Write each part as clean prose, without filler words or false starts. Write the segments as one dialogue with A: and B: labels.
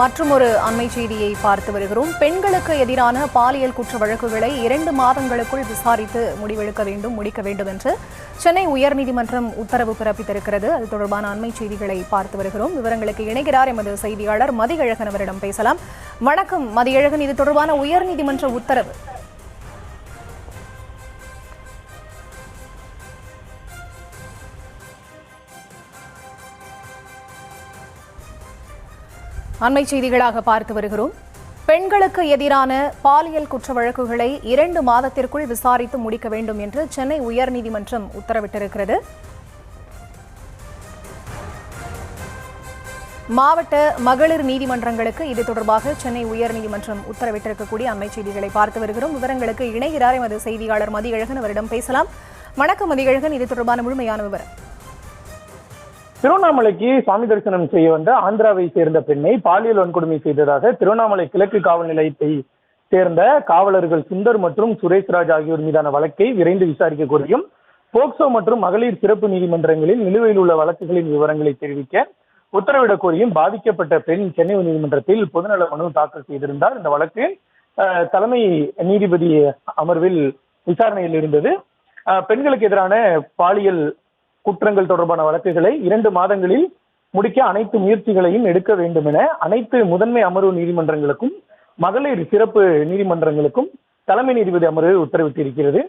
A: மற்றுமொரு அண்மை செய்தியை பார்த்து வருகிறோம். பெண்களுக்கு எதிரான பாலியல் குற்ற வழக்குகளை 2 மாதங்களுக்குள் விசாரித்து முடிக்க வேண்டும் என்று சென்னை உயர்நீதிமன்றம் உத்தரவு பிறப்பித்திருக்கிறது. அது தொடர்பான அண்மை செய்திகளை பார்த்து வருகிறோம். விவரங்களுக்கு இணைகிறார் எமது செய்தியாளர் மதியழகன். அவரிடம் பேசலாம். வணக்கம் மதியழகன், இது தொடர்பான உயர்நீதிமன்ற உத்தரவு. அண்மை செய்திகளாக பார்த்து வருகிறோம். பெண்களுக்கு எதிரான பாலியல் குற்ற வழக்குகளை 2 மாதத்திற்குள் விசாரித்து முடிக்க வேண்டும் என்று சென்னை உயர்நீதிமன்றம் உத்தரவிட்டிருக்கிறது. மாவட்ட மகளிர் நீதிமன்றங்களுக்கு இது தொடர்பாக சென்னை உயர்நீதிமன்றம் உத்தரவிட்டிருக்கக்கூடிய அண்மை செய்திகளை பார்த்து வருகிறோம். விவரங்களுக்கு இணைகிறார் எமது செய்தியாளர் மதியழகன். அவரிடம் பேசலாம். வணக்கம் மதியழகன், இது தொடர்பான முழுமையான விவரம்.
B: திருவண்ணாமலைக்கு சாமி தரிசனம் செய்ய வந்த ஆந்திராவை சேர்ந்த பெண்ணை பாலியல் வன்கொடுமை செய்ததாக திருவண்ணாமலை கிழக்கு காவல் நிலையத்தை சேர்ந்த காவலர்கள் சுந்தர் மற்றும் சுரேஷ்ராஜ் ஆகியோர் மீதான வழக்கை விரைந்து விசாரிக்க கோரியும் போக்சோ மற்றும் மகளிர் சிறப்பு நீதிமன்றங்களில் நிலுவையில் உள்ள வழக்குகளின் விவரங்களை தெரிவிக்க உத்தரவிடக் கோரியும் பாதிக்கப்பட்ட பெண் சென்னை நீதிமன்றத்தில் பொதுநல மனு தாக்கல் செய்திருந்தார். இந்த வழக்கு தலைமை நீதிபதி அமர்வில் விசாரணையில் இருந்தது. பெண்களுக்கு எதிரான பாலியல் குற்றங்கள் தொடர்பான வழக்குகளை 2 மாதங்களில் முடிக்க அனைத்து முயற்சிகளையும் எடுக்க வேண்டும் என அனைத்து முதன்மை அமர்வு நீதிமன்றங்களுக்கும் மகளிர் சிறப்பு நீதிமன்றங்களுக்கும் தலைமை நீதிபதி அமர்வு உத்தரவிட்டிருக்கிறது.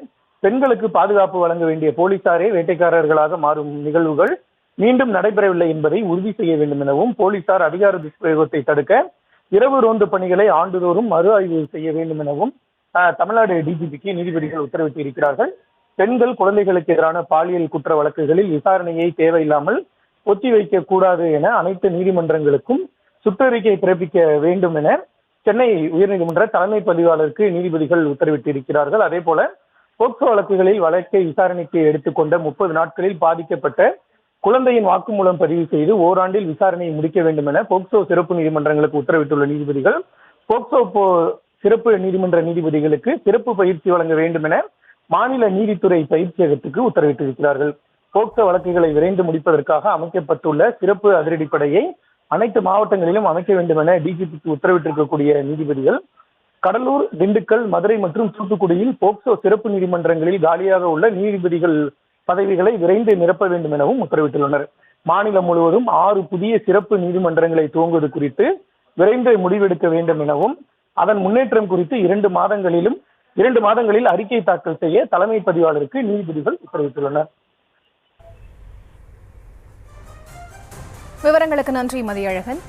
B: பெண்களுக்கு பாதுகாப்பு வழங்க வேண்டிய போலீசாரே வேட்டைக்காரர்களாக மாறும் நிகழ்வுகள் மீண்டும் நடைபெறவில்லை என்பதை உறுதி செய்ய வேண்டும் எனவும் போலீசார் அதிகார துஷ்பிரயோகத்தை தடுக்க இரவு ரோந்து பணிகளை ஆண்டுதோறும் மறு ஆய்வு செய்ய வேண்டும் எனவும் தமிழ்நாடு டிஜிபிக்கு நீதிபதிகள் உத்தரவிட்டிருக்கிறார்கள். பெண்கள் குழந்தைகளுக்கு எதிரான பாலியல் குற்ற வழக்குகளில் விசாரணையை தேவையில்லாமல் ஒத்திவைக்க கூடாது என அனைத்து நீதிமன்றங்களுக்கும் சுற்றறிக்கை பிறப்பிக்க வேண்டும் என சென்னை உயர்நீதிமன்ற தலைமை பதிவாளருக்கு நீதிபதிகள் உத்தரவிட்டிருக்கிறார்கள். அதே போல போக்சோ வழக்குகளில் வழக்கை விசாரணைக்கு எடுத்துக்கொண்ட 30 நாட்களில் பாதிக்கப்பட்ட குழந்தையின் வாக்குமூலம் பதிவு செய்து ஓராண்டில் விசாரணையை முடிக்க வேண்டும் என போக்சோ சிறப்பு நீதிமன்றங்களுக்கு உத்தரவிட்டுள்ள நீதிபதிகள் போக்சோ சிறப்பு நீதிமன்ற நீதிபதிகளுக்கு சிறப்பு பயிற்சி வழங்க வேண்டும் என மாநில நீதித்துறை பயிற்சியகத்துக்கு உத்தரவிட்டிருக்கிறார்கள். போக்சோ வழக்குகளை விரைந்து முடிப்பதற்காக அமைக்கப்பட்டுள்ள சிறப்பு அதிரடிப்படையை அனைத்து மாவட்டங்களிலும் அமைக்க வேண்டும் என டிஜிபிக்கு உத்தரவிட்டிருக்கக்கூடிய நீதிபதிகள் கடலூர், திண்டுக்கல், மதுரை மற்றும் தூத்துக்குடியில் போக்சோ சிறப்பு நீதிமன்றங்களில் காலியாக உள்ள நீதிபதிகள் பதவிகளை விரைந்து நிரப்ப வேண்டும் எனவும் உத்தரவிட்டுள்ளனர். மாநிலம் முழுவதும் 6 புதிய சிறப்பு நீதிமன்றங்களை துவங்குவது குறித்து விரைந்து முடிவெடுக்க வேண்டும் எனவும் அதன் முன்னேற்றம் குறித்து 2 மாதங்களில் அறிக்கை தாக்கல் செய்ய தலைமை பதிவாளருக்கு நீதிபதிகள் உத்தரவிட்டுள்ளனர்.
A: விவரங்களுக்கு நன்றி மதியழகன்.